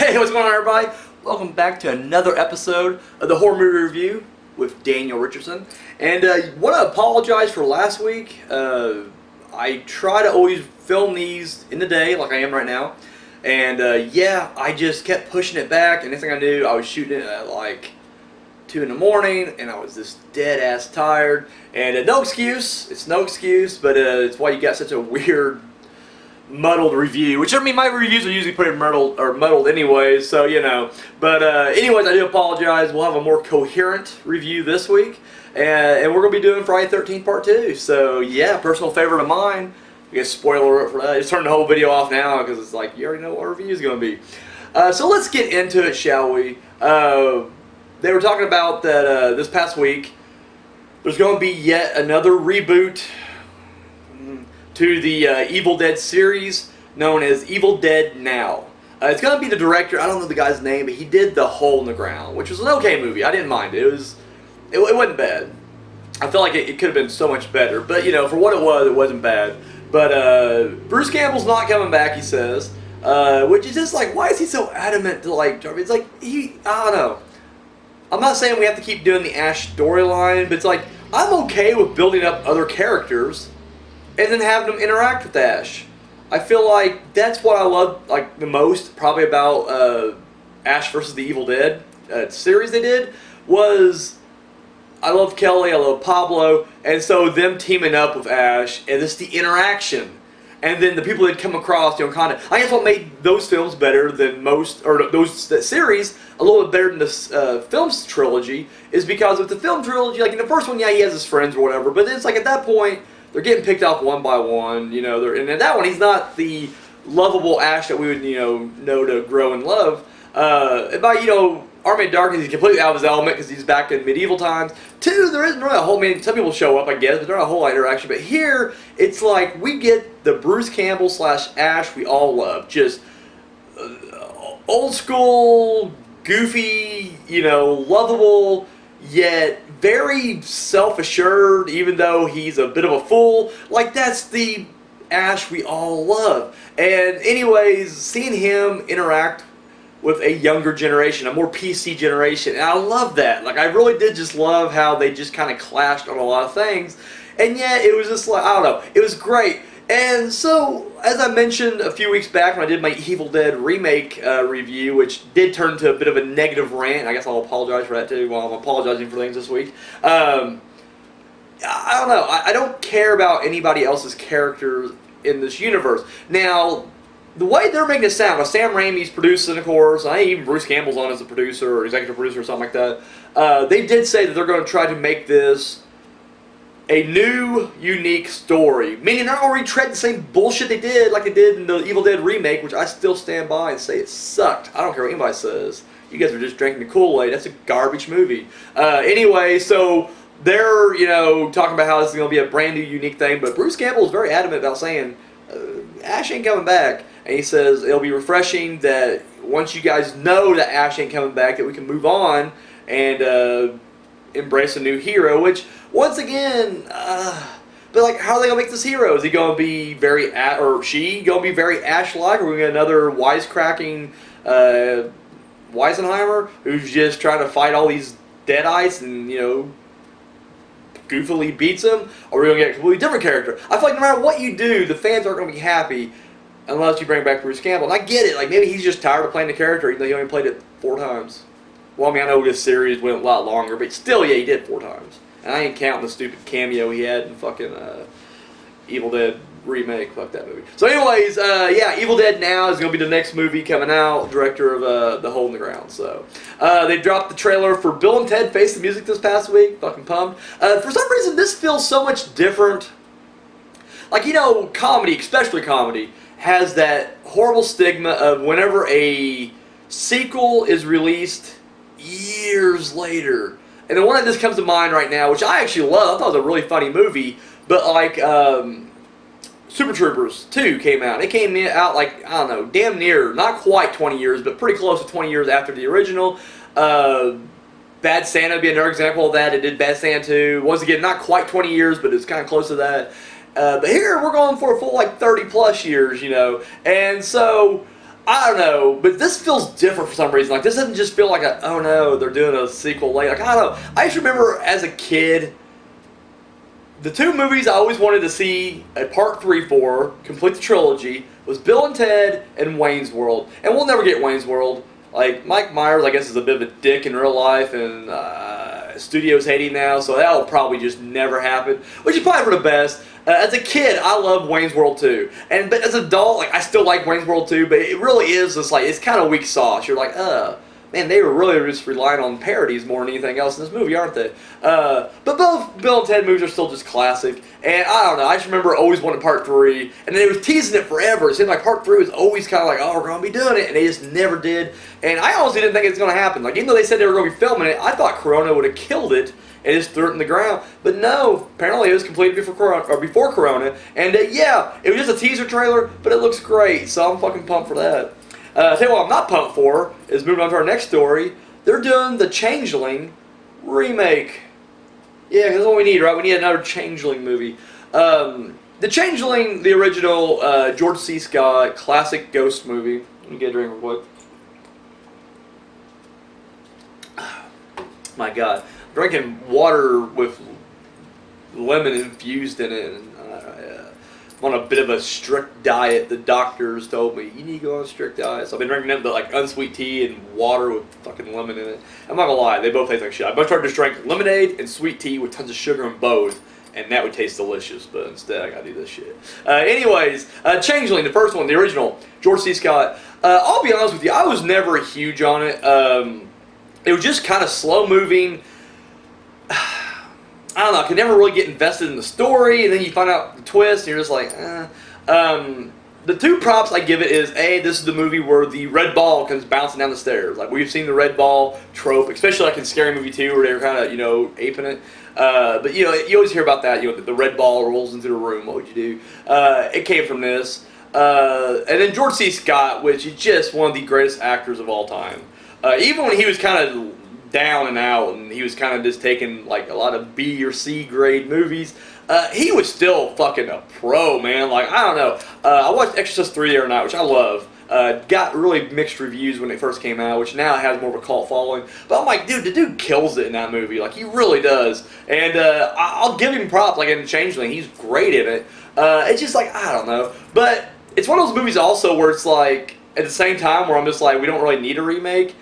Hey, what's going on, everybody? Welcome back to another episode of the Horror Movie Review with Daniel Richardson. And want to apologize for last week. I try to always film these in the day, like I am right now. And yeah, I just kept pushing it back. And next thing I knew, I was shooting it at like 2 in the morning, and I was just dead ass tired. And no excuse. It's no excuse, but it's why you got such a weird, muddled review, which I mean, my reviews are usually pretty muddled anyways, so you know. But anyways, I do apologize. We'll have a more coherent review this week, and we're gonna be doing Friday 13th Part 2. So yeah, personal favorite of mine. I guess spoiler alert for that. Just turn the whole video off now because it's like you already know what our review is gonna be. So let's get into it, shall we? They were talking about that this past week. There's gonna be yet another reboot to the Evil Dead series known as Evil Dead Now. It's going to be the director, I don't know the guy's name, but he did The Hole in the Ground, which was an okay movie. I didn't mind it. It wasn't bad. I felt like it could have been so much better, but you know, for what it wasn't bad. But Bruce Campbell's not coming back, he says, which is just like, why is he so adamant to like, it's like, I don't know. I'm not saying we have to keep doing the Ash storyline, but it's like, I'm okay with building up other characters and then having them interact with Ash. I feel like that's what I love like the most probably about Ash versus the Evil Dead series they did was I love Kelly, I love Pablo, and so them teaming up with Ash and just the interaction. And then the people that come across, you know, kind of, I guess what made those films better than most, or that series a little bit better than this films trilogy is because with the film trilogy, like in the first one, yeah, he has his friends or whatever, but it's like at that point, they're getting picked off one by one, you know. And in that one, he's not the lovable Ash that we would, you know to grow and love. By, you know, Army of Darkness, he's completely out of his element because he's back in medieval times. Two, there isn't really a whole, I mean, some people show up, I guess, but there's not a whole lot of interaction. But here, it's like we get the Bruce Campbell / Ash we all love. Just old school, goofy, you know, lovable, yet very self-assured, even though he's a bit of a fool. Like, that's the Ash we all love. And anyways, seeing him interact with a younger generation, a more PC generation, and I love that. Like, I really did just love how they just kind of clashed on a lot of things. And yet, it was just like, I don't know, it was great. And so, as I mentioned a few weeks back when I did my Evil Dead remake review, which did turn into a bit of a negative rant, I guess I'll apologize for that too while I'm apologizing for things this week. I don't know, I don't care about anybody else's characters in this universe. Now, the way they're making it sound, Sam Raimi's producing, of course, I think even Bruce Campbell's on as a producer or executive producer or something like that, they did say that they're going to try to make this a new, unique story. Meaning they're not going to retread the same bullshit they did like they did in the Evil Dead remake, which I still stand by and say it sucked. I don't care what anybody says. You guys are just drinking the Kool-Aid. That's a garbage movie. Anyway, so they're, you know, talking about how this is going to be a brand new, unique thing, but Bruce Campbell is very adamant about saying, Ash ain't coming back. And he says it'll be refreshing that once you guys know that Ash ain't coming back, that we can move on and embrace a new hero, which, once again, but like, how are they gonna make this hero? Is he gonna be very, or she gonna be very Ash-like, or are we gonna get another wisecracking Weisenheimer who's just trying to fight all these deadites and, you know, goofily beats them? Or are we gonna get a completely different character? I feel like no matter what you do, the fans aren't gonna be happy unless you bring back Bruce Campbell. And I get it, like maybe he's just tired of playing the character even though he only played it 4 times. Well, I mean, I know this series went a lot longer, but still, yeah, he did 4 times. And I ain't counting the stupid cameo he had in fucking Evil Dead remake. Fuck that movie. So anyways, yeah, Evil Dead Now is going to be the next movie coming out, director of The Hole in the Ground. So they dropped the trailer for Bill and Ted Face the Music this past week. Fucking pumped. For some reason, this feels so much different. Like, you know, comedy, especially comedy, has that horrible stigma of whenever a sequel is released years later. And the one that just comes to mind right now, which I actually love, I thought it was a really funny movie, but like Super Troopers 2 came out. It came out like, I don't know, damn near, not quite 20 years, but pretty close to 20 years after the original. Bad Santa would be another example of that. It did Bad Santa 2. Once again, not quite 20 years, but it's kind of close to that. But here, we're going for a full, like, 30 plus years, you know. And so, I don't know, but this feels different for some reason. Like, this doesn't just feel like a, oh no, they're doing a sequel late. Like, I don't know. I just remember as a kid, the two movies I always wanted to see a part 3 for, complete the trilogy, was Bill and Ted and Wayne's World. And we'll never get Wayne's World. Like, Mike Myers, I guess, is a bit of a dick in real life, and studios hate him now, so that'll probably just never happen, which is probably for the best. As a kid, I loved Wayne's World 2. But as an adult, like, I still like Wayne's World 2, but it really is just like, it's kind of weak sauce. You're like, man, they were really just relying on parodies more than anything else in this movie, aren't they? But both Bill and Ted movies are still just classic. And I don't know, I just remember always wanting part 3. And they was teasing it forever. It seemed like part 3 was always kind of like, oh, we're going to be doing it. And they just never did. And I honestly didn't think it was going to happen. Like, even though they said they were going to be filming it, I thought Corona would have killed it and just threw it in the ground. But no, apparently it was completed before Corona. And yeah, it was just a teaser trailer, but it looks great. So I'm fucking pumped for that. I'll tell you what I'm not pumped for is moving on to our next story. They're doing the Changeling remake. Yeah, because that's what we need, right? We need another Changeling movie. The Changeling, the original George C. Scott classic ghost movie. Let me get a drink real quick. My God, drinking water with lemon infused in it. And, I'm on a bit of a strict diet. The doctors told me, you need to go on a strict diet. So I've been drinking nothing but like unsweet tea and water with fucking lemon in it. I'm not gonna lie, they both taste like shit. I'd much rather just drink lemonade and sweet tea with tons of sugar in both, and that would taste delicious, but instead I gotta do this shit. Anyways, Changeling, the first one, the original, George C. Scott. I'll be honest with you, I was never huge on it. It was just kind of slow moving. I don't know, I could never really get invested in the story, and then you find out the twist, and you're just like, The two props I give it is, A, this is the movie where the red ball comes bouncing down the stairs. Like, we've seen the red ball trope, especially like in Scary Movie 2, where they were kind of, aping it. But, you always hear about that, the red ball rolls into the room, what would you do? It came from this. And then George C. Scott, which is just one of the greatest actors of all time. Even when he was kind of down and out, and he was kind of just taking like a lot of B or C grade movies, he was still fucking a pro, man. Like, I don't know. I watched Exorcist 3 the other night, which I love. Got really mixed reviews when it first came out, which now has more of a cult following. But I'm like, dude, the dude kills it in that movie. Like, he really does. And I'll give him props, like in Changeling. He's great in it. It's just like, I don't know. But it's one of those movies also where it's like, at the same time, where I'm just like, we don't really need a remake.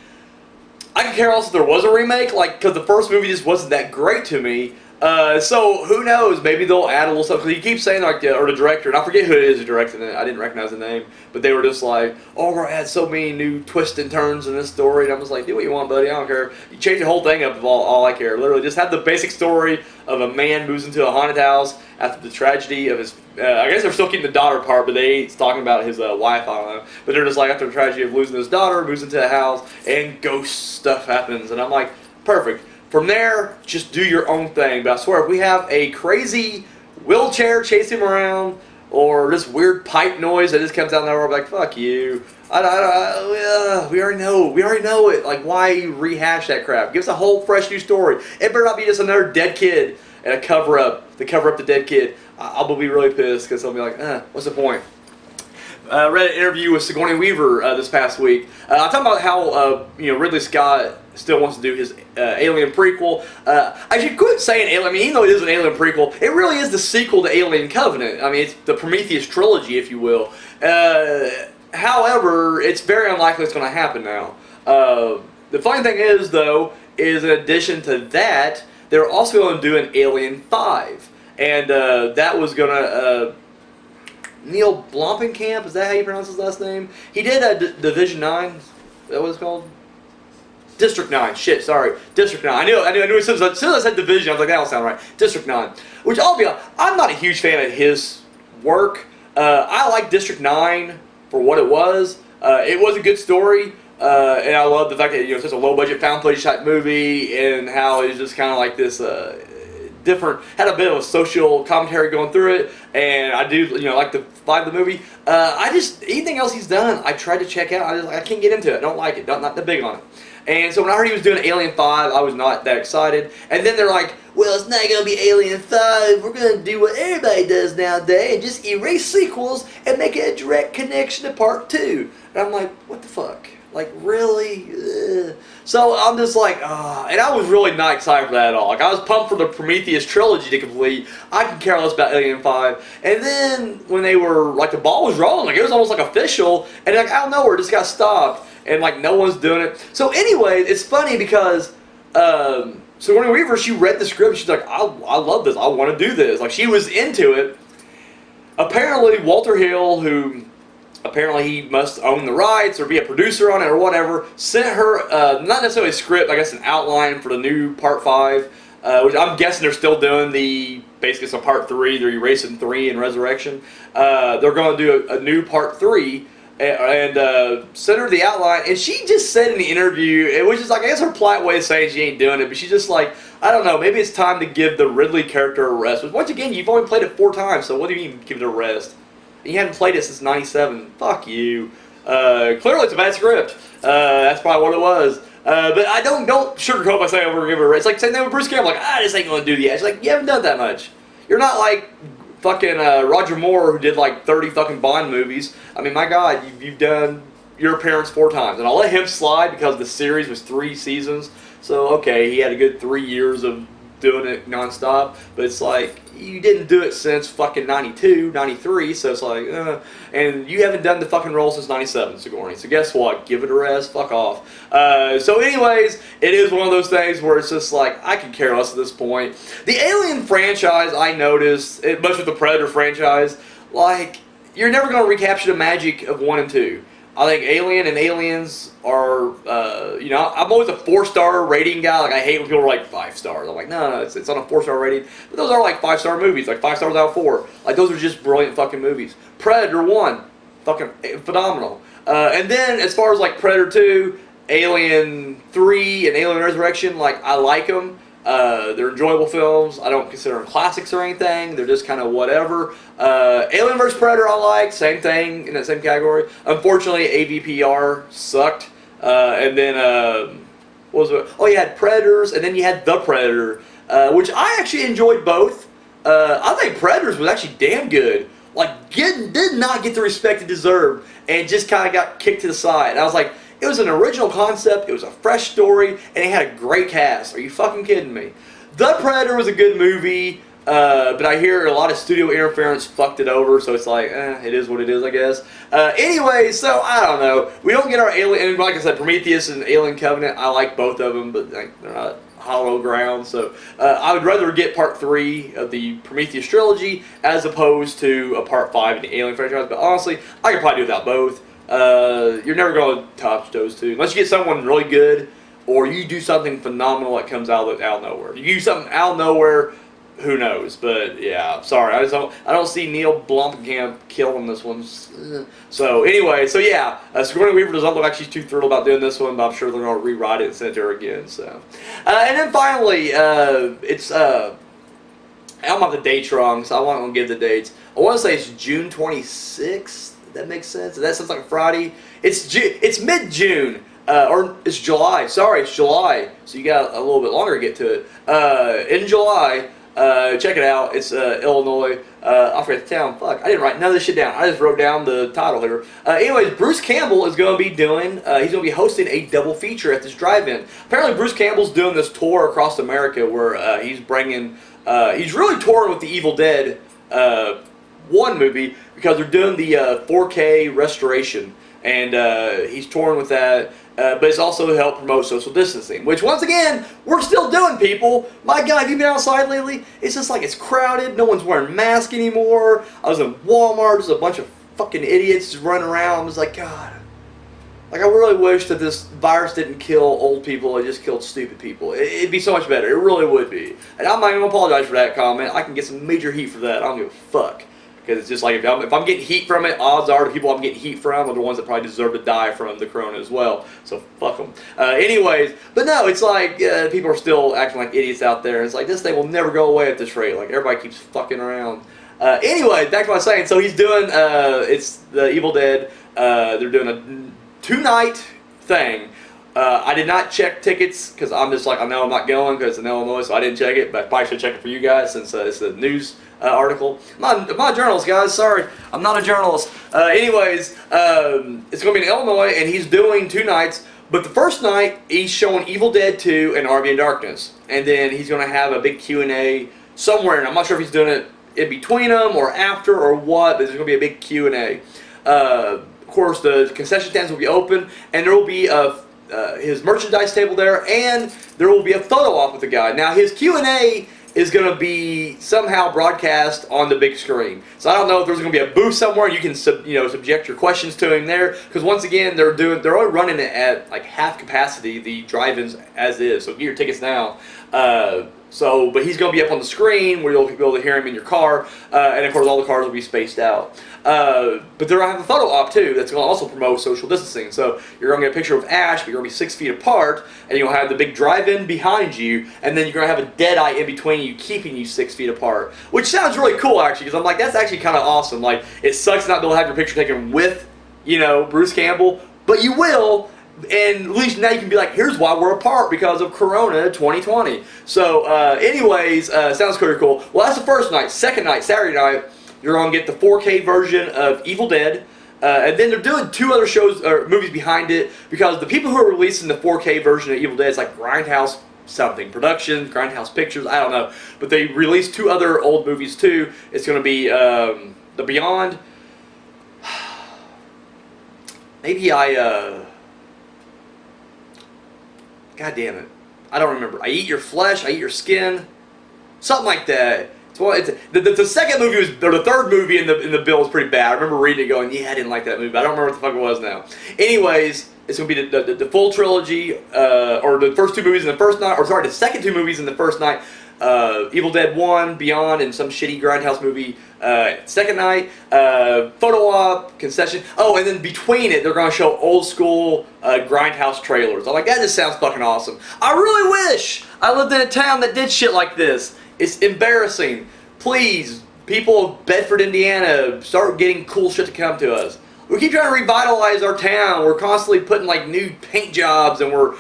I could care less if there was a remake, like, because the first movie just wasn't that great to me. So who knows? Maybe they'll add a little stuff. Because he keeps saying, like, or the director, and I forget who it is who directed it. I didn't recognize the name, but they were just like, "Oh, we're gonna add so many new twists and turns in this story." And I was like, "Do what you want, buddy. I don't care. You change the whole thing up. Of all I care. Literally, just have the basic story of a man moves into a haunted house after the tragedy of his. I guess they're still keeping the daughter part, but it's talking about his wife. I don't know. But they're just like, after the tragedy of losing his daughter, moves into a house, and ghost stuff happens. And I'm like, perfect. From there, just do your own thing. But I swear, if we have a crazy wheelchair chasing him around, or this weird pipe noise that just comes out of nowhere, I'm like, fuck you. We already know it. Like, why rehash that crap? Give us a whole fresh new story. It better not be just another dead kid and a cover-up to cover up the dead kid. I'll be really pissed because I'll be like, what's the point? I read an interview with Sigourney Weaver this past week. I'm talking about how Ridley Scott still wants to do his Alien prequel. I should quit saying Alien. I mean, even though it is an Alien prequel, it really is the sequel to Alien Covenant. I mean, it's the Prometheus trilogy, if you will. However, it's very unlikely it's going to happen now. The funny thing is, though, is in addition to that, they're also going to do an Alien 5. And that was going to... Neil Blompenkamp, is that how you pronounce his last name? He did Division 9. Is that what it's called? District 9. Shit, sorry. District 9. I knew as soon as I said Division, I was like, that don't sound right. District 9. Which, I'll be honest, I'm not a huge fan of his work. I like District 9 for what it was. It was a good story. And I love the fact that, it's such a low-budget found footage type movie, and how it's just kind of like this different, had a bit of a social commentary going through it, and I do, like the vibe of the movie. Anything else he's done, I tried to check out. I can't get into it. I don't like it. Not that big on it. And so when I heard he was doing Alien 5, I was not that excited. And then they're like, well, it's not going to be Alien 5. We're going to do what everybody does nowadays and just erase sequels and make it a direct connection to Part 2. And I'm like, what the fuck? Like, really? Ugh. So I'm just like, and I was really not excited for that at all. Like, I was pumped for the Prometheus trilogy to complete. I can care less about Alien 5. And then when they were, like, the ball was rolling, like, it was almost like official, and like, out of nowhere, it just got stopped. And like no one's doing it. So anyway, it's funny because Sigourney Weaver, she read the script. She's like, I love this. I want to do this. Like she was into it. Apparently, Walter Hill, who apparently he must own the rights or be a producer on it or whatever, sent her not necessarily a script, I guess an outline for the new Part 5, which I'm guessing they're still doing basically some Part 3. They're erasing 3 and Resurrection. They're going to do a new Part 3. And sent her the outline, and she just said in the interview, which is like, I guess her polite way of saying she ain't doing it, but she's just like, I don't know, maybe it's time to give the Ridley character a rest. But once again, you've only played it 4 times, so what do you mean give it a rest? And you haven't played it since '97. Fuck you. Clearly it's a bad script. That's probably what it was. But I don't sugarcoat by saying we're going to give it a rest. It's like saying that with Bruce Campbell, like, this ain't going to do the act. She's like, you haven't done that much. You're not like fucking Roger Moore, who did like 30 fucking Bond movies. I mean, my God, you've done your appearance 4 times. And I'll let him slide because the series was 3 seasons. So, okay, he had a good 3 years of doing it nonstop. But it's like, you didn't do it since fucking 92, 93. So it's like, and you haven't done the fucking role since 97, Sigourney. So guess what? Give it a rest. Fuck off. So anyways, it is one of those things where it's just like, I can care less at this point. The Alien franchise, I noticed, much with the Predator franchise, like, you're never going to recapture the magic of 1 and 2. I think Alien and Aliens are, I'm always a 4-star rating guy. Like, I hate when people are like 5 stars. I'm like, no, it's on a 4-star rating. But those are like 5-star movies, like 5 stars out of 4. Like, those are just brilliant fucking movies. Predator 1, fucking phenomenal. And then, as far as like Predator 2, Alien 3, and Alien Resurrection, like, I like them. They're enjoyable films. I don't consider them classics or anything. They're just kind of whatever. Alien vs. Predator I like. Same thing in that same category. Unfortunately, AVPR sucked. And then, what was it? Oh, you had Predators, and then you had The Predator, which I actually enjoyed both. I think Predators was actually damn good. Like, did not get the respect it deserved, and just kind of got kicked to the side. And I was like, it was an original concept, it was a fresh story, and it had a great cast. Are you fucking kidding me? The Predator was a good movie, but I hear a lot of studio interference fucked it over, so it's like, it is what it is, I guess. Anyway, so, I don't know. We don't get our Alien, and like I said, Prometheus and Alien Covenant, I like both of them, but they're not hollow ground, so I would rather get Part 3 of the Prometheus trilogy as opposed to a Part 5 in the Alien franchise, but honestly, I could probably do without both. You're never going to touch those two unless you get someone really good, or you do something phenomenal that comes out of nowhere. You do something out of nowhere, who knows? But yeah, sorry, I don't see Neil Blomkamp killing this one. So anyway, so yeah, Sigourney Weaver doesn't look like she's too thrilled about doing this one, but I'm sure they're going to rewrite it and send it to her again. So, and then finally, it's I'm on the dates wrong, so I want to give the dates. I want to say it's June 26th. That makes sense. That sounds like a Friday. It's mid-June, or it's July. Sorry, it's July. So you got a little bit longer to get to it. In July, check it out. It's Illinois. I forgot the town. Fuck, I didn't write none of this shit down. I just wrote down the title here. Anyways, Bruce Campbell is going to be doing. He's going to be hosting a double feature at this drive-in. Apparently, Bruce Campbell's doing this tour across America where he's bringing. He's really touring with the Evil Dead 1 movie, because they're doing the 4K restoration, and he's touring with that, but it's also to help promote social distancing, which once again, we're still doing, people. My God, have you been outside lately? It's just like it's crowded, no one's wearing masks anymore. I was in Walmart, there's a bunch of fucking idiots just running around. I was like, God, like, I really wish that this virus didn't kill old people, it just killed stupid people. It'd be so much better, it really would be. And I'm not even going to apologize for that comment. I can get some major heat for that, I don't give a fuck. Because it's just like, if I'm getting heat from it, odds are the people I'm getting heat from are the ones that probably deserve to die from the corona as well. So fuck them. Anyways, but no, it's like people are still acting like idiots out there. It's like, this thing will never go away at this rate. Like, everybody keeps fucking around. Anyway, back to what I was saying. So he's doing, it's the Evil Dead. They're doing a 2-night thing. I did not check tickets because I'm just like, I know I'm not going because in Illinois, so I didn't check it. But I probably should check it for you guys since it's a news article. I'm not a journalist, guys. Sorry, I'm not a journalist. Anyways, it's going to be in Illinois, and he's doing 2 nights. But the first night, he's showing Evil Dead 2 and Army in Darkness, and then he's going to have a big Q&A somewhere. And I'm not sure if he's doing it in between them or after or what, but there's going to be a big Q&A. Of course, the concession stands will be open, and there will be his merchandise table there, and there will be a photo op with the guy. Now, his Q&A is going to be somehow broadcast on the big screen. So I don't know if there's going to be a booth somewhere and you can subject your questions to him there, because once again they're only running it at like half capacity, the drive-ins as is. So get your tickets now. But he's going to be up on the screen where you'll be able to hear him in your car, and of course all the cars will be spaced out. But they're going to have a photo op too that's going to also promote social distancing. So you're going to get a picture of Ash, but you're going to be 6 feet apart, and you'll have the big drive-in behind you, and then you're going to have a dead eye in between you, keeping you 6 feet apart. Which sounds really cool actually, because I'm like, that's actually kind of awesome. Like, it sucks not to be able to have your picture taken with, Bruce Campbell, but you will. And at least now you can be like, here's why we're apart, because of Corona 2020. So, anyways, sounds pretty cool. Well, that's the first night. Second night, Saturday night, you're going to get the 4K version of Evil Dead. And then they're doing 2 other shows or movies behind it, because the people who are releasing the 4K version of Evil Dead is like Grindhouse something Productions, Grindhouse Pictures, I don't know. But they released 2 other old movies too. It's going to be The Beyond. Maybe God damn it. I don't remember. I Eat Your Flesh, I Eat Your Skin. Something like that. The second movie was, or the third movie in the bill was pretty bad. I remember reading it going, yeah, I didn't like that movie. But I don't remember what the fuck it was now. Anyways, it's going to be the full trilogy, or the first 2 movies in the first night, or sorry, the second 2 movies in the first night. Evil Dead 1, Beyond, and some shitty Grindhouse movie second night, photo op, concession. Oh, and then between it, they're going to show old school Grindhouse trailers. I'm like, that just sounds fucking awesome. I really wish I lived in a town that did shit like this. It's embarrassing. Please, people of Bedford, Indiana, start getting cool shit to come to us. We keep trying to revitalize our town. We're constantly putting like new paint jobs, and we're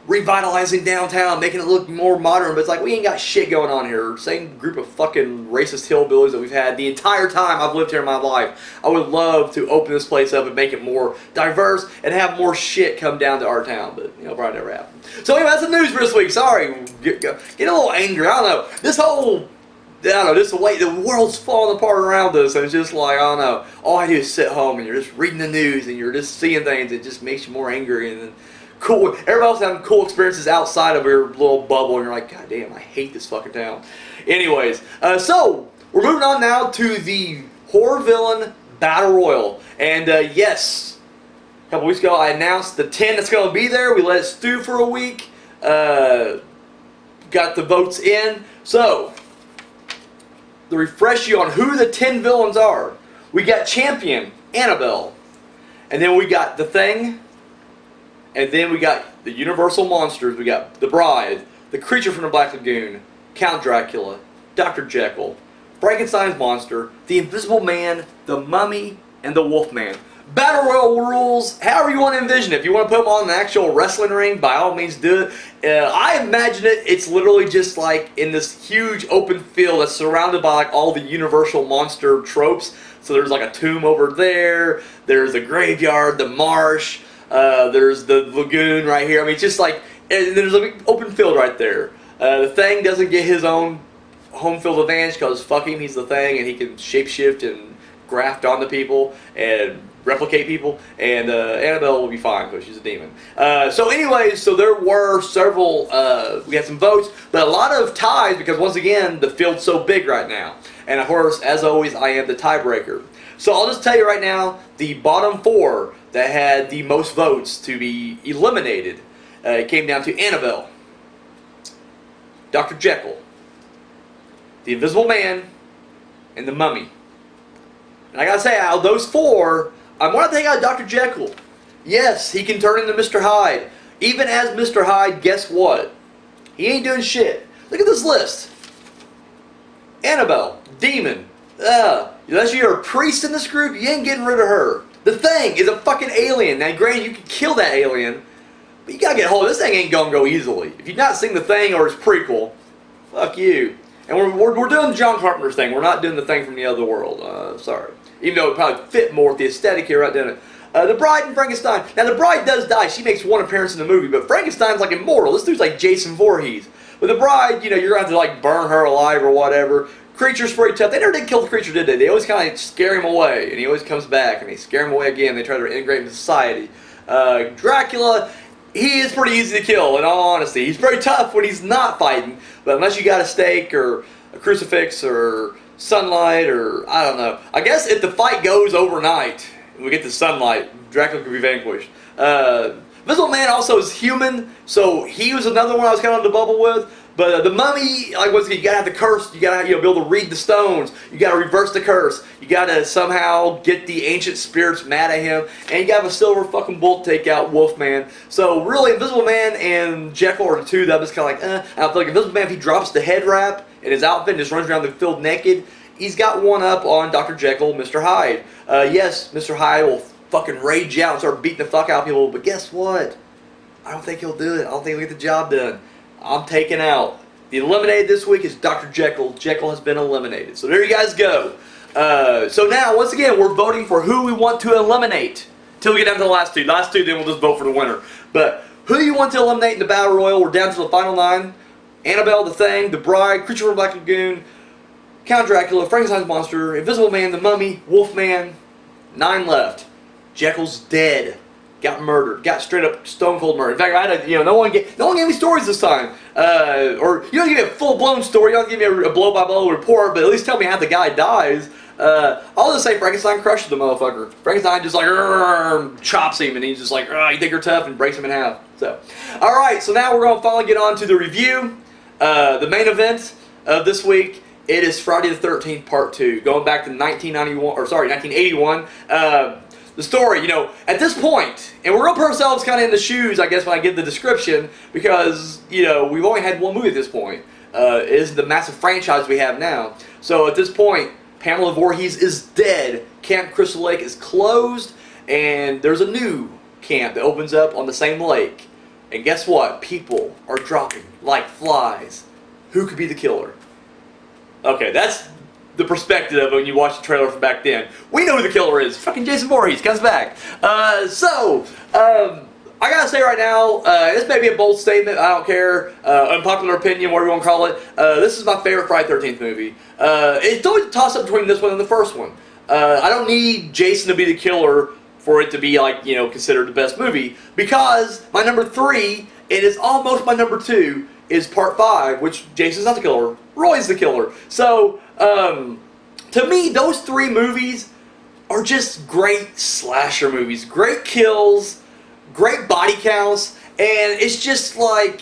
revitalizing downtown, making it look more modern, but it's like, we ain't got shit going on here. Same group of fucking racist hillbillies that we've had the entire time I've lived here in my life. I would love to open this place up and make it more diverse and have more shit come down to our town, but probably never happened. So anyway, that's the news for this week. Sorry, get a little angry. I don't know. This whole, just the way the world's falling apart around us, and it's just like, I don't know. All I do is sit home and you're just reading the news and you're just seeing things that just makes you more angry, and then cool. Everybody else having cool experiences outside of your little bubble, and you're like, God damn, I hate this fucking town. Anyways, so we're moving on now to the horror villain battle royal, and yes, a couple weeks ago I announced the 10 that's going to be there. We let it stew for a week. Got the votes in. So to refresh you on who the 10 villains are, we got Champion, Annabelle, and then we got The Thing. And then we got the Universal Monsters. We got The Bride, The Creature from the Black Lagoon, Count Dracula, Dr. Jekyll, Frankenstein's Monster, The Invisible Man, The Mummy, and The Wolfman. Battle Royal rules, however you want to envision it. If you want to put them on an actual wrestling ring, by all means do it. I imagine it's literally just like in this huge open field that's surrounded by like all the Universal Monster tropes. So there's like a tomb over there, there's a graveyard, the marsh, there's the lagoon right here. I mean, it's just like, and there's a big open field right there. The Thing doesn't get his own home field advantage because fuck him, he's the Thing, and he can shapeshift and graft onto people and replicate people. And Annabelle will be fine because she's a demon. So anyways, so there were several, we had some votes, but a lot of ties because once again, the field's so big right now. And of course, as always, I am the tiebreaker. So I'll just tell you right now, the bottom 4 that had the most votes to be eliminated, it came down to Annabelle, Dr. Jekyll, The Invisible Man, and The Mummy. And I gotta say, out of those 4, I want to take out Dr. Jekyll. Yes, he can turn into Mr. Hyde. Even as Mr. Hyde, guess what? He ain't doing shit. Look at this list. Annabelle, demon. Unless you're a priest in this group, you ain't getting rid of her. The Thing is a fucking alien. Now, granted, you can kill that alien, but you gotta get a hold of this. Thing ain't gonna go easily. If you've not seen The Thing or its prequel, fuck you. And we're doing the John Carpenter's Thing. We're not doing The Thing from the other world. Sorry. Even though it probably fit more with the aesthetic here, right doing it. The Bride and Frankenstein. Now, the Bride does die. She makes one appearance in the movie, but Frankenstein's like immortal. This dude's like Jason Voorhees. With the Bride, you're going to have to like burn her alive or whatever. Creature's pretty tough. They never did kill the creature, did they? They always kind of scare him away, and he always comes back, and they scare him away again. They try to integrate him into society. Dracula, he is pretty easy to kill, in all honesty. He's very tough when he's not fighting, but unless you got a stake or a crucifix or sunlight or, I don't know. I guess if the fight goes overnight and we get the sunlight, Dracula could be vanquished. Invisible Man also is human, so he was another one I was kind of on the bubble with. But the Mummy, like, you gotta have the curse. You gotta be able to read the stones. You gotta reverse the curse. You gotta somehow get the ancient spirits mad at him, and you gotta have a silver fucking bullet to take out Wolfman. So really, Invisible Man and Jekyll are the two that I'm just kind of like, I feel like Invisible Man, if he drops the head wrap in his outfit and just runs around the field naked, he's got one up on Dr. Jekyll, Mr. Hyde. Yes, Mr. Hyde will fucking rage out and start beating the fuck out of people, but guess what? I don't think he'll do it. I don't think he'll get the job done. I'm taking out. The eliminated this week is Dr. Jekyll. Jekyll has been eliminated. So there you guys go. So now, once again, we're voting for who we want to eliminate. Till we get down to the last two. Last two, then we'll just vote for the winner. But who you want to eliminate in the Battle Royal, we're down to the final 9. Annabelle, The Thing, The Bride, Creature from Black Lagoon, Count Dracula, Frankenstein's Monster, Invisible Man, The Mummy, Wolfman. 9 left. Jekyll's dead. Got murdered. Got straight up stone cold murdered. In fact, I had no one gave me stories this time. Or you don't give me a full blown story. You don't give me a blow by blow report, but at least tell me how the guy dies. I'll just say Frankenstein crushes the motherfucker. Frankenstein just like chops him, and he's just like, you think you're tough, and breaks him in half. So, all right. So now we're gonna finally get on to the review. The main event of this week. It is Friday the 13th, Part 2, going back to 1981. The story, at this point, and we're going to put ourselves kind of in the shoes, I guess, when I give the description, because, we've only had one movie at this point. It isn't the massive franchise we have now. So at this point, Pamela Voorhees is dead, Camp Crystal Lake is closed, and there's a new camp that opens up on the same lake. And guess what? People are dropping like flies. Who could be the killer? Okay, that's the perspective of when you watch the trailer from back then. We know who the killer is. Fucking Jason Voorhees comes back. I gotta say right now, this may be a bold statement. I don't care. Unpopular opinion, whatever you want to call it. This is my favorite Friday the 13th movie. It's always a toss up between this one and the first one. I don't need Jason to be the killer for it to be considered the best movie, because my number 3, it is almost my number 2, is Part 5, which Jason's not the killer. Roy's the killer. So, to me, those 3 movies are just great slasher movies. Great kills, great body counts, and it's just like,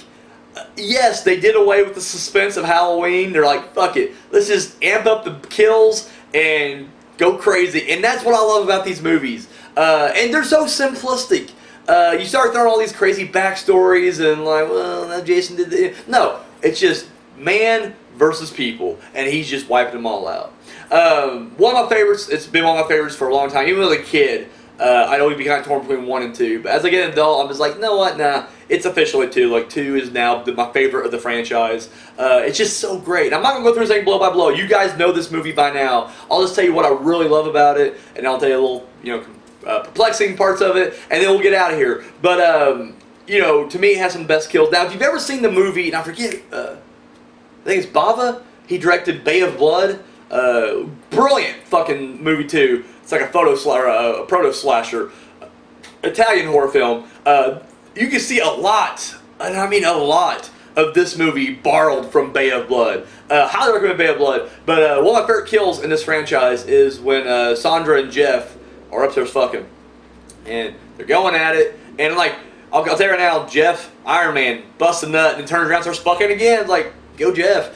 yes, they did away with the suspense of Halloween. They're like, fuck it. Let's just amp up the kills and go crazy. And that's what I love about these movies. And they're so simplistic. You start throwing all these crazy backstories and like, well, now Jason did this. No, it's just man versus people, and he's just wiping them all out. One of my favorites, it's been one of my favorites for a long time. Even as a kid, I'd always be kind of torn between 1 and 2. But as I get an adult, I'm just like, you know what, nah, it's officially 2. Like, 2 is now my favorite of the franchise. It's just so great. I'm not going to go through this thing blow by blow. You guys know this movie by now. I'll just tell you what I really love about it, and I'll tell you a little, perplexing parts of it, and then we'll get out of here. But, to me, it has some best kills. Now, if you've ever seen the movie, and I forget, I think it's Bava. He directed Bay of Blood. Brilliant fucking movie too. It's like a proto slasher, Italian horror film. You can see a lot, and I mean a lot, of this movie borrowed from Bay of Blood. Highly recommend Bay of Blood. But one of my favorite kills in this franchise is when Sandra and Jeff are upstairs fucking, and they're going at it, and like I'll tell you right now, Jeff, Iron Man, busts a nut and turns around and starts fucking again. It's like, go Jeff.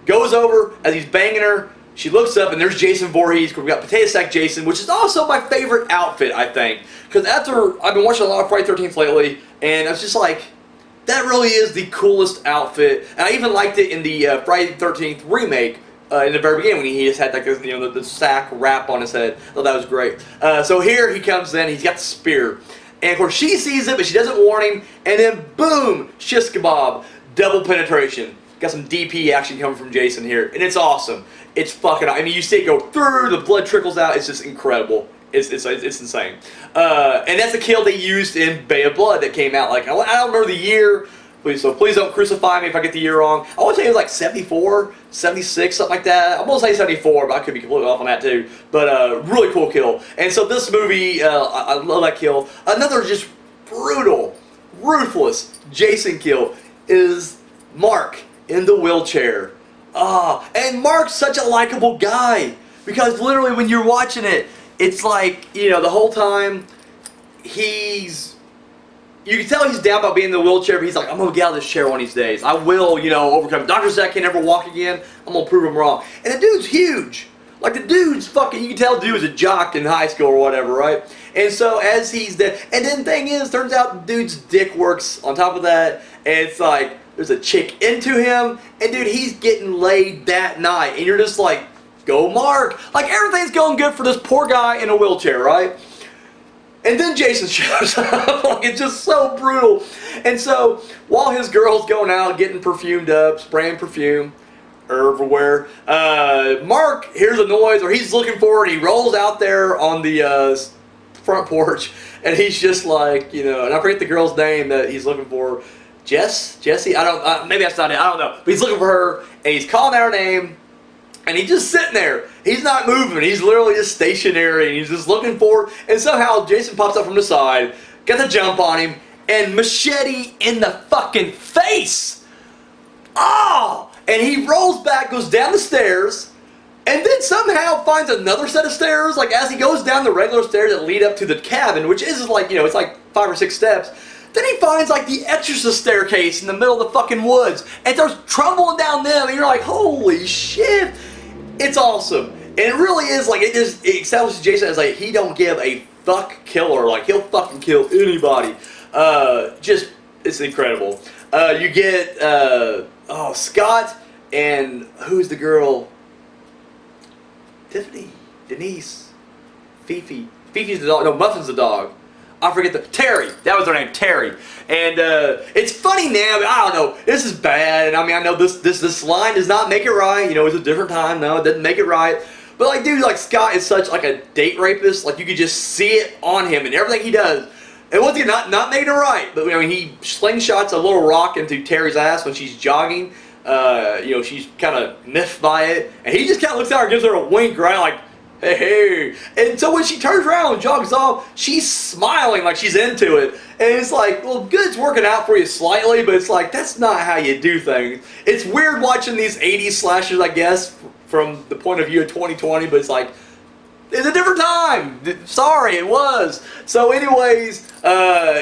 Goes over as he's banging her. she looks up and there's Jason Voorhees. We got Potato Sack Jason, which is also my favorite outfit, I think. Because after, I've been watching a lot of Friday the 13th lately, and I was just like, that really is the coolest outfit. And I even liked it in the Friday the 13th remake in the very beginning when he just had like this, the sack wrap on his head. I thought that was great. So here he comes in, he's got the spear. And of course she sees it, but she doesn't warn him. And then boom, shish kebab, double penetration. Got some DP action coming from Jason here, and it's awesome. It's fucking, I mean, you see it go through, the blood trickles out, it's just incredible. It's insane. And that's the kill they used in Bay of Blood that came out, like, I don't remember the year, so please don't crucify me if I get the year wrong. I want to say it was like 74, 76, something like that. I'm going to say 74, but I could be completely off on that too. But really cool kill. And so this movie, I love that kill. Another just brutal, ruthless Jason kill is Mark in the wheelchair. And Mark's such a likable guy, because literally when you're watching it, it's like, the whole time you can tell he's down about being in the wheelchair, but he's like, I'm going to get out of this chair one of these days. I will, overcome. Dr. Zach can never walk again. I'm going to prove him wrong. And the dude's huge. Like, the dude's fucking, you can tell the dude was a jock in high school or whatever, right? And so as he's there, and then the thing is, turns out the dude's dick works on top of that, and it's like, there's a chick into him, and dude, he's getting laid that night, and you're just like, go Mark! Like, everything's going good for this poor guy in a wheelchair, right? And then Jason shows up, like, it's just so brutal. And so, while his girl's going out, getting perfumed up, spraying perfume everywhere, Mark hears a noise, or he's looking for it, he rolls out there on the front porch, and he's just like, and I forget the girl's name that he's looking for, Jessie, maybe that's not it, I don't know. But he's looking for her, and he's calling out her name, and he's just sitting there. He's not moving. He's literally just stationary, and he's just looking for her. And somehow Jason pops up from the side, got the jump on him, and machete in the fucking face. Oh! And he rolls back, goes down the stairs, and then somehow finds another set of stairs. Like, as he goes down the regular stairs that lead up to the cabin, which is like, it's like 5 or 6 steps. Then he finds like the Exorcist staircase in the middle of the fucking woods and starts trundling down them, and you're like, holy shit! It's awesome. And it really is like, it establishes Jason as like, he don't give a fuck killer. Like, he'll fucking kill anybody. It's incredible. You get, Scott and who's the girl? Tiffany, Denise, Fifi. Fifi's the dog. No, Muffin's the dog. I forget Terry. That was her name, Terry. And it's funny now. I don't know. This is bad. And I know this line does not make it right. It's a different time. No, it doesn't make it right. But like, dude, like Scott is such like a date rapist. Like, you could just see it on him and everything he does. And once again, not making it right. But he slingshots a little rock into Terry's ass when she's jogging. She's kind of miffed by it, and he just kind of looks at her and gives her a wink, right? Like, hey. And so when she turns around and jogs off, she's smiling like she's into it. And it's like, well, good, it's working out for you slightly, but it's like, that's not how you do things. It's weird watching these 80s slashers, I guess, from the point of view of 2020, but it's like, it's a different time. Sorry, it was. So anyways,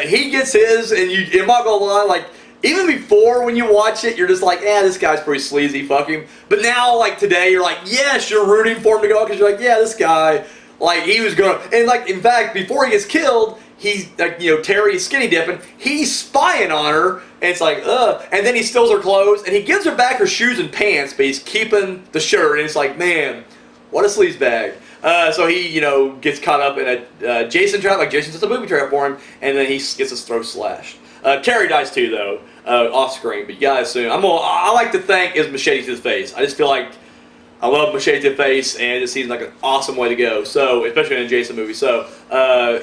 he gets his, and I'm not gonna lie, like, even before when you watch it, you're just like, this guy's pretty sleazy, fuck him. But now, like today, you're like, yes, you're rooting for him to go, because you're like, yeah, this guy, like, he was gonna, and like, in fact, before he gets killed, he's like, Terry's skinny dipping, he's spying on her, and it's like, and then he steals her clothes, and he gives her back her shoes and pants, but he's keeping the shirt, and it's like, man, what a sleazebag. So he, gets caught up in a Jason trap, like Jason sets a booby trap for him, and then he gets his throat slashed. Terry dies too, though, off screen, but you gotta assume. I like to think is machete to the face. I just feel like I love machete to the face, and it just seems like an awesome way to go. So, especially in a Jason movie. So,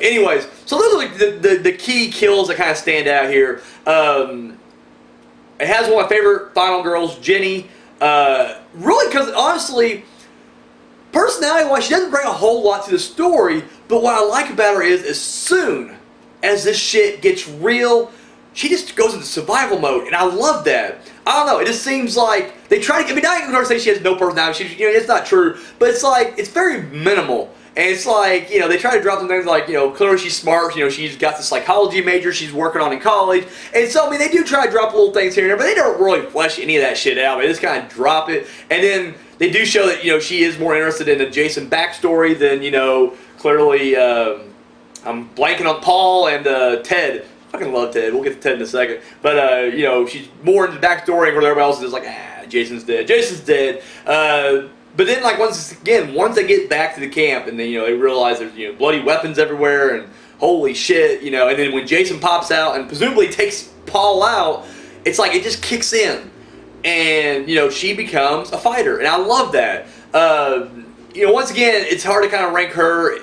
anyways, so those are like the key kills that kind of stand out here. It has one of my favorite final girls, Jenny. Really, because honestly, personality-wise, she doesn't bring a whole lot to the story, but what I like about her is as soon as this shit gets real, she just goes into survival mode, and I love that. I don't know, it just seems like they try to, not even going to say she has no personality, it's not true, but it's like, it's very minimal. And it's like, they try to drop some things like, clearly she's smart, she's got the psychology major she's working on in college. And so, they do try to drop little things here and there, but they don't really flesh any of that shit out. They just kind of drop it. And then they do show that she is more interested in the Jason backstory than clearly. I'm blanking on Paul and Ted. I fucking love Ted. We'll get to Ted in a second. But she's more into the backstory, where everybody else is like, Jason's dead. Jason's dead. But then, like, once they get back to the camp, and then they realize there's bloody weapons everywhere, and holy shit, and then when Jason pops out and presumably takes Paul out, it's like it just kicks in, and she becomes a fighter, and I love that. Once again, it's hard to kind of rank her.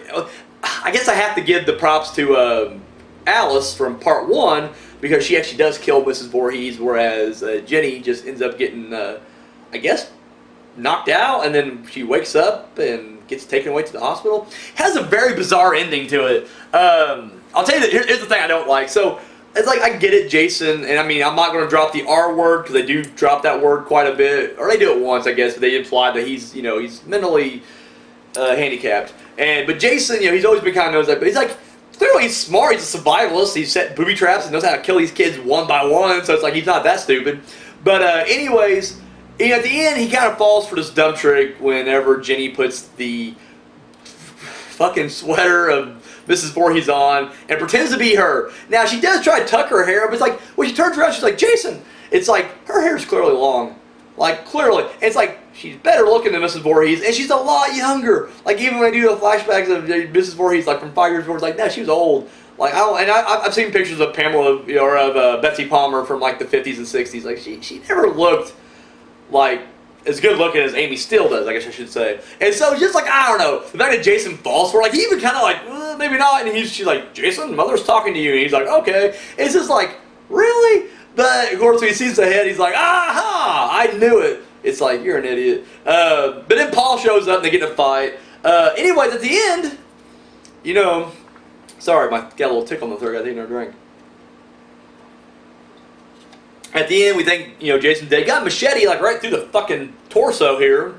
I guess I have to give the props to Alice from part 1, because she actually does kill Mrs. Voorhees, whereas Jenny just ends up getting, I guess, knocked out, and then she wakes up and gets taken away to the hospital. Has a very bizarre ending to it. I'll tell you that here's the thing I don't like. So it's like, I get it, Jason, and I mean, I'm not going to drop the R word, because they do drop that word quite a bit, or they do it once, I guess, but they imply that he's mentally handicapped. But Jason, he's always been kind of knows that, but he's like, clearly he's smart, he's a survivalist, he's set booby traps and knows how to kill these kids one by one, so it's like he's not that stupid. But anyways, at the end, he kind of falls for this dumb trick whenever Jenny puts the fucking sweater of Mrs. Voorhees on and pretends to be her. Now, she does try to tuck her hair, but it's like, when she turns around, she's like, Jason! It's like, her hair's clearly long. Like, clearly. And it's like, she's better looking than Mrs. Voorhees, and she's a lot younger. Like, even when I do the flashbacks of Mrs. Voorhees, like, from 5 years before, it's like, no, she was old. Like, I've seen pictures of Pamela, or of Betsy Palmer from, like, the 50s and 60s. Like, she never looked like as good looking as Amy Steele does, I guess I should say. And so it's just like, I don't know, the fact that Jason falls for her, like, he even kind of like, maybe not, and she's like, Jason, mother's talking to you, and he's like, okay. It's just like, really? But of course when he sees the head, he's like, aha, I knew it. It's like, you're an idiot. But then Paul shows up and they get in a fight. Anyways, at the end, sorry, got a little tickle in the throat, I think I drink. At the end, we think, Jason's dead. Got a machete, like, right through the fucking torso here.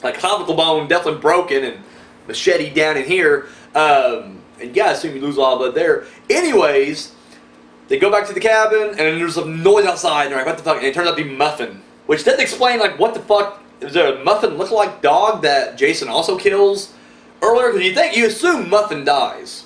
Like, clavicle bone definitely broken, and machete down in here. And you gotta assume you lose a lot of blood there. Anyways, they go back to the cabin, and then there's some noise outside, and they're like, what the fuck? And it turns out to be Muffin. Which doesn't explain, like, what the fuck. Is there a Muffin lookalike dog that Jason also kills earlier? Because you assume Muffin dies.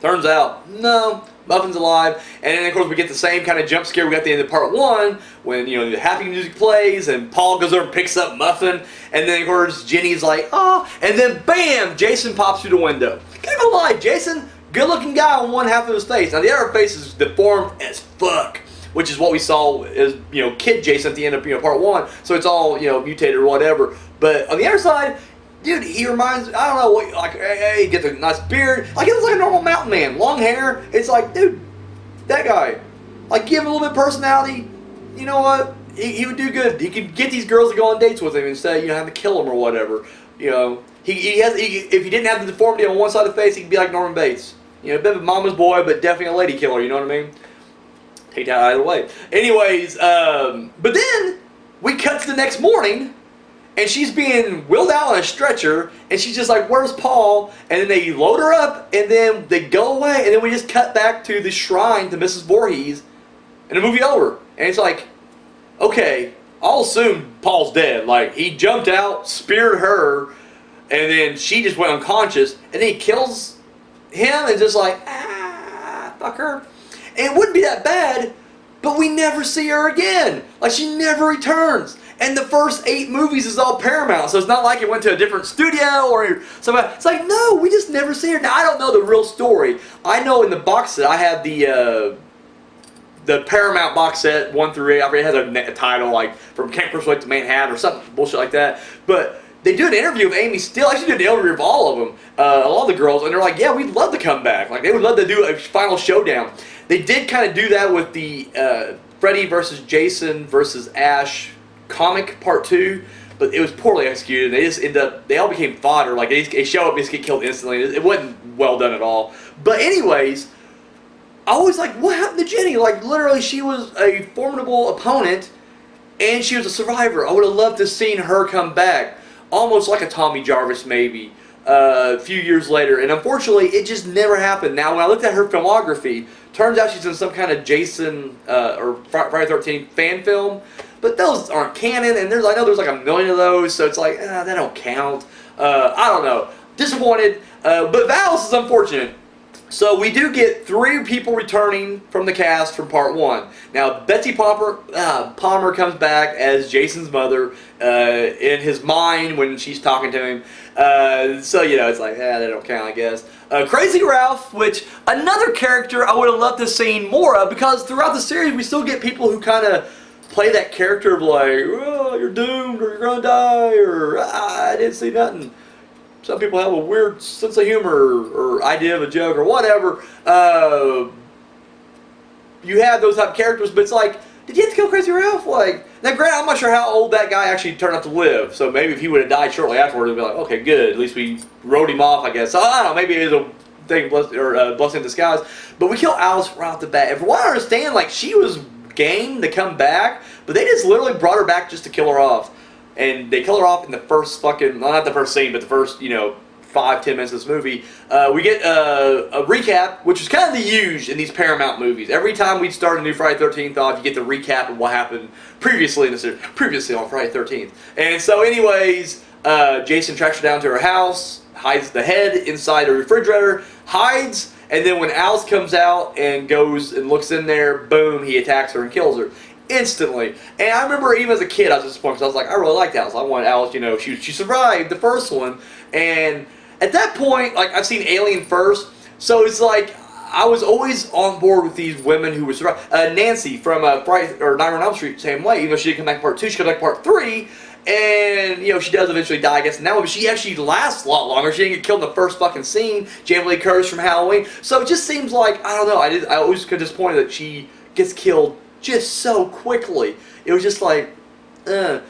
Turns out, no. Muffin's alive, and then of course we get the same kind of jump scare we got at the end of part 1 when the happy music plays and Paul goes over and picks up Muffin, and then of course Jenny's like, oh, and then bam, Jason pops through the window. Can't even lie, Jason, good looking guy on one half of his face. Now the other face is deformed as fuck, which is what we saw as kid Jason at the end of part 1. So it's all mutated or whatever. But on the other side, dude, he reminds, I don't know, like, hey, get the nice beard. Like, he looks like a normal mountain man. Long hair. It's like, dude, that guy. Like, give him a little bit of personality. You know what? He would do good. He could get these girls to go on dates with him instead of, having to kill them or whatever. If he didn't have the deformity on one side of the face, he could be like Norman Bates. A bit of a mama's boy, but definitely a lady killer, you know what I mean? Take that either way. Anyways, but then we cut to the next morning, and she's being wheeled out on a stretcher, and she's just like, where's Paul? And then they load her up, and then they go away, and then we just cut back to the shrine to Mrs. Voorhees, and the movie over. And it's like, okay, I'll assume Paul's dead. Like, he jumped out, speared her, and then she just went unconscious, and then he kills him, and just like, fuck her. And it wouldn't be that bad, but we never see her again. Like, she never returns. And the first 8 movies is all Paramount, so it's not like it went to a different studio or something. It's like, no, we just never see her. Now, I don't know the real story. I know in the box set, I have the Paramount box set 1 through 8. I forget, it has a title like From Camp Crystal Lake to Manhattan or something bullshit like that. But they do an interview of Amy Steele. Actually, did an interview of all of them, a lot of the girls, and they're like, yeah, we'd love to come back. Like, they would love to do a final showdown. They did kind of do that with the Freddy versus Jason versus Ash comic part 2, but it was poorly executed. They just they all became fodder. Like, they show up and just get killed instantly. It wasn't well done at all. But anyways, I was like, what happened to Jenny? Like, literally, she was a formidable opponent, and she was a survivor. I would have loved to have seen her come back, almost like a Tommy Jarvis maybe. a few years later, and unfortunately, it just never happened. Now, when I looked at her filmography, turns out she's in some kind of Jason or Friday the 13th fan film, but those aren't canon, and I know there's like a million of those, so it's like, they don't count. I don't know. Disappointed, but Val's is unfortunate. So we do get 3 people returning from the cast from part 1. Now Betsy Palmer comes back as Jason's mother in his mind when she's talking to him. So it's like, they don't count, I guess. Crazy Ralph, which another character I would have loved to seen more of, because throughout the series we still get people who kind of play that character of like, oh, you're doomed, or you're gonna die, or I didn't see nothing. Some people have a weird sense of humor or idea of a joke or whatever. You have those type of characters, but it's like, did you have to kill Crazy Ralph? Like, now granted, I'm not sure how old that guy actually turned out to live. So maybe if he would have died shortly afterwards, it'd be like, okay, good. At least we wrote him off, I guess. So I don't know. Maybe it was a thing, blessing in disguise. But we kill Alice right off the bat. And from what I understand, like, she was game to come back, but they just literally brought her back just to kill her off. And they kill her off in the first fucking, well, not the first scene, but the first, 5-10 minutes of this movie. We get a recap, which is kind of the huge in these Paramount movies. Every time we start a new Friday the 13th off, you get the recap of what happened previously in the series, previously on Friday the 13th. And so anyways, Jason tracks her down to her house, hides the head inside a refrigerator, hides, and then when Alice comes out and goes and looks in there, boom, he attacks her and kills her. Instantly. And I remember even as a kid I was disappointed because I was like, I really liked Alice. I wanted Alice, she survived the first one. And at that point, like, I've seen Alien first, so it's like I was always on board with these women who were survived. Nancy from Friday or Nightmare on Elm Street, same way. Even though she didn't come back in part 2, she comes back in part 3. And, she does eventually die, I guess, in that one, but she actually lasts a lot longer. She didn't get killed in the first fucking scene. Jamie Lee Curtis from Halloween. So it just seems like, I don't know, I always get disappointed that she gets killed just so quickly. It was just like, But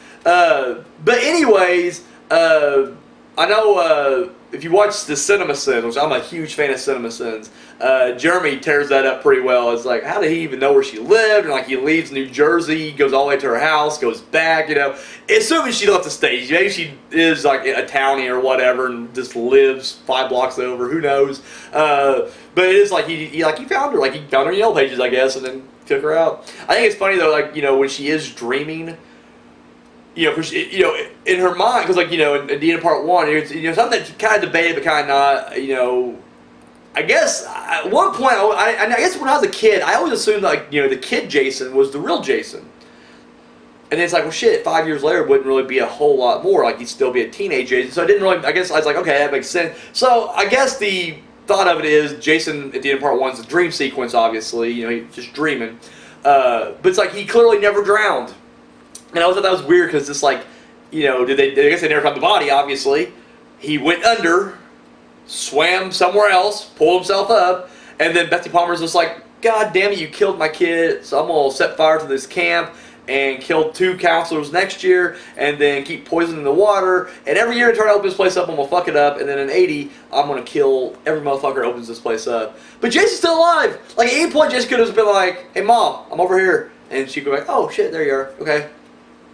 anyways, I know if you watch the Cinema Sins, which I'm a huge fan of Cinema Sins, Jeremy tears that up pretty well. It's like, how did he even know where she lived? And like, he leaves New Jersey, goes all the way to her house, goes back, Assuming she left the stage. Maybe she is like a townie or whatever and just lives 5 blocks over, who knows. But it is like, he found her. Like, he found her in Yellow Pages, I guess, and then took her out. I think it's funny though, like, when she is dreaming, in her mind, because like, in the end of part 1, it's, something that's kind of debated but kind of not, I guess at one point, I guess when I was a kid, I always assumed like, the kid Jason was the real Jason. And then it's like, well shit, 5 years later it wouldn't really be a whole lot more, like he'd still be a teenage Jason, so I didn't really, I guess I was like, okay, that makes sense. So I guess the thought of it is Jason at the end of part 1 is a dream sequence, obviously, he's just dreaming. But it's like he clearly never drowned. And I always thought that was weird because it's like, I guess they never found the body, obviously. He went under, swam somewhere else, pulled himself up, and then Betsy Palmer's just like, God damn it, you killed my kid, so I'm going to set fire to this camp and kill 2 counselors next year, and then keep poisoning the water, and every year I try to open this place up, I'm going to fuck it up, and then in 80, I'm going to kill every motherfucker that opens this place up. But Jason's still alive! Like, at any point, Jason could have just been like, hey mom, I'm over here, and she'd go like, oh shit, there you are, okay,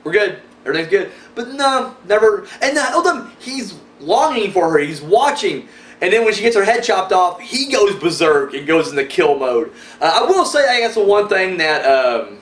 we're good, everything's good. But no, never, and the whole time, he's longing for her, he's watching, and then when she gets her head chopped off, he goes berserk and goes into kill mode. I will say, I guess the one thing that,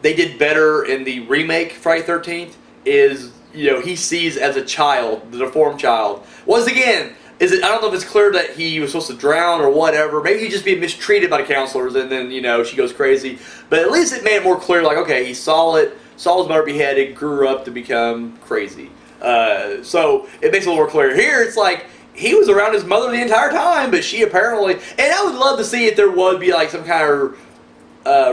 they did better in the remake Friday the 13th is, he sees as a child, the deformed child. Once again, I don't know if it's clear that he was supposed to drown or whatever. Maybe he's just being mistreated by the counselors and then, she goes crazy. But at least it made it more clear, like, okay, he saw his mother beheaded, grew up to become crazy. So it makes it a little more clear. Here, it's like, he was around his mother the entire time, but she apparently, and I would love to see if there would be like some kind of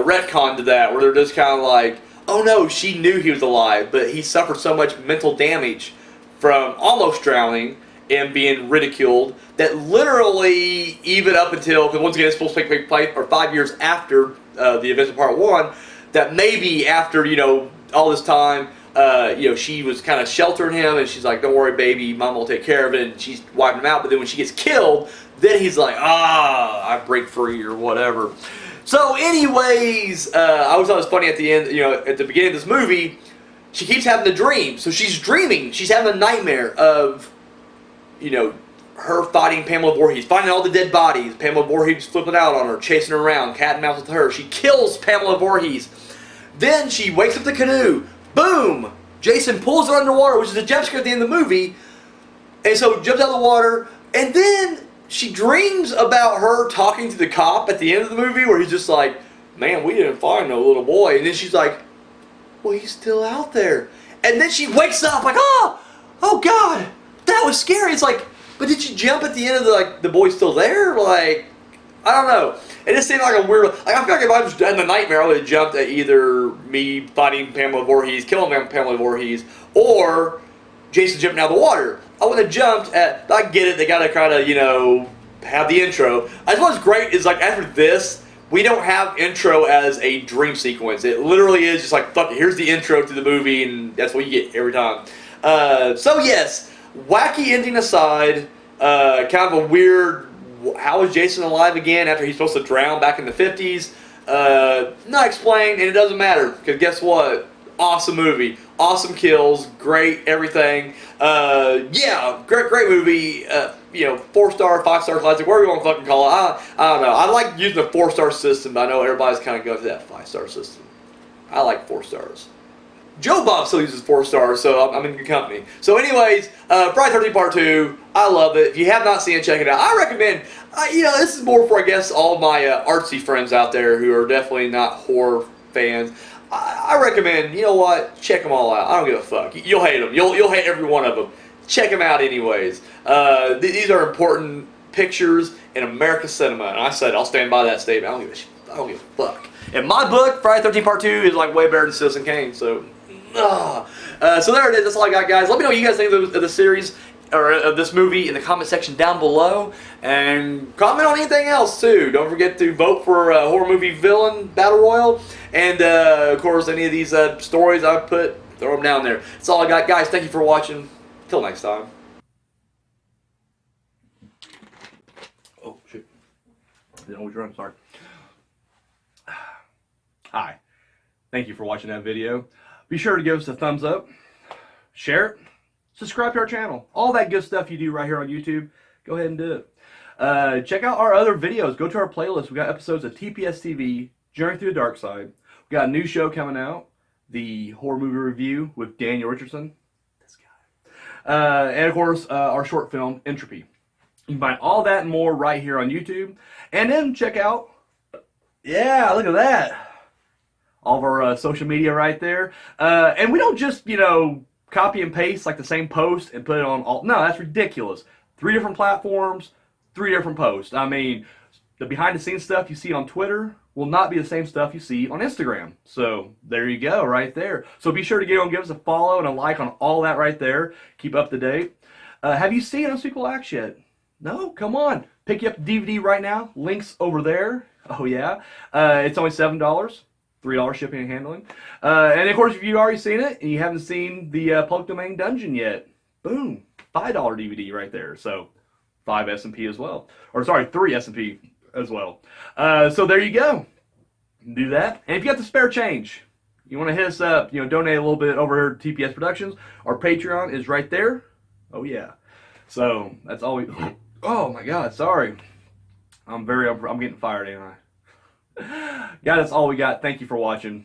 retcon to that, where they're just kind of like, oh no, she knew he was alive, but he suffered so much mental damage from almost drowning and being ridiculed that literally, even up until, because once again it's supposed to take place 5 years after the events of part 1, that maybe after, all this time, she was kind of sheltering him, and she's like, don't worry baby, mom will take care of it, and she's wiping him out, but then when she gets killed, then he's like, I break free or whatever. So anyways, I always thought it was funny at the end, at the beginning of this movie, she keeps having the dream. So she's dreaming, she's having a nightmare of you know, her fighting Pamela Voorhees, finding all the dead bodies. Pamela Voorhees flipping out on her, chasing her around, cat and mouse with her. She kills Pamela Voorhees. Then she wakes up the canoe. Boom! Jason pulls her underwater, which is a jump scare at the end of the movie. And so jumps out of the water. And then she dreams about her talking to the cop at the end of the movie, where he's just like, man, we didn't find no little boy. And then she's like, well, he's still out there. And then she wakes up like, oh God, that was scary. It's like, but did you jump at the end of the boy's still there? Like, I don't know. It just seemed like a weird, like, I feel like if I was in the nightmare, I would have jumped at either me fighting Pamela Voorhees, killing Pamela Voorhees, or Jason jumping out of the water. I would have jumped at, I get it, they gotta kind of, you know, have the intro. I just what's great is, like, after this, we don't have intro as a dream sequence. It literally is just like, fuck it, here's the intro to the movie, and that's what you get every time. So yes, wacky ending aside, kind of a weird, how is Jason alive again after he's supposed to drown back in the 50s? Not explained, and it doesn't matter, because guess what? Awesome movie, awesome kills, great everything. Yeah, great movie. You know, 4-star, 5-star classic, whatever you want to fucking call it. I don't know. I like using the 4-star system, but I know everybody's kind of going to that 5-star system. I like 4 stars. Joe Bob still uses 4 stars, so I'm in good company. So anyways, Friday 13 Part 2, I love it. If you have not seen it, check it out. I recommend, you know, this is more for, I guess, all my artsy friends out there who are definitely not horror fans. I recommend, you know what, check them all out. I don't give a fuck. You'll hate them. You'll hate every one of them. Check them out anyways. These are important pictures in America's cinema, and I said I'll stand by that statement. I don't give a fuck. In my book, Friday 13 Part 2 is like way better than Citizen Kane, so... so there it is. That's all I got, guys. Let me know what you guys think of the series or of this movie in the comment section down below, and comment on anything else too. Don't forget to vote for horror movie villain battle royal, and of course any of these stories I put, throw them down there. That's all I got, guys. Thank you for watching. Till next time. Oh shit! Didn't know what you're on. Sorry. Hi. Thank you for watching that video. Be sure to give us a thumbs up, share it, subscribe to our channel. All that good stuff you do right here on YouTube, go ahead and do it. Check out our other videos. Go to our playlist. We got episodes of TPS TV, Journey Through the Dark Side. We got a new show coming out, the horror movie review with Daniel Richardson. This guy. And of course, our short film, Entropy. You can find all that and more right here on YouTube. And then check out, yeah, look at that. All of our social media right there. And we don't just, you know, copy and paste like the same post and put it on all. No, that's ridiculous. 3 different platforms, 3 different posts. I mean, the behind the scenes stuff you see on Twitter will not be the same stuff you see on Instagram. So there you go right there. So be sure to give us a follow and a like on all that right there. Keep up to date. Have you seen Unspeakable Acts yet? No? Come on. Pick you up the DVD right now. Links over there. Oh yeah. It's only $7. $3 shipping and handling. And of course, if you've already seen it and you haven't seen the public domain dungeon yet, boom, $5 DVD right there. So 5 S&P as well. Or sorry, 3 S&P as well. So there you go. Do that. And if you got the spare change, you want to hit us up, you know, donate a little bit over here to TPS Productions. Our Patreon is right there. Oh yeah. So that's all we. Oh my God, sorry. I'm getting fired, ain't I? Guys, that's all we got. Thank you for watching.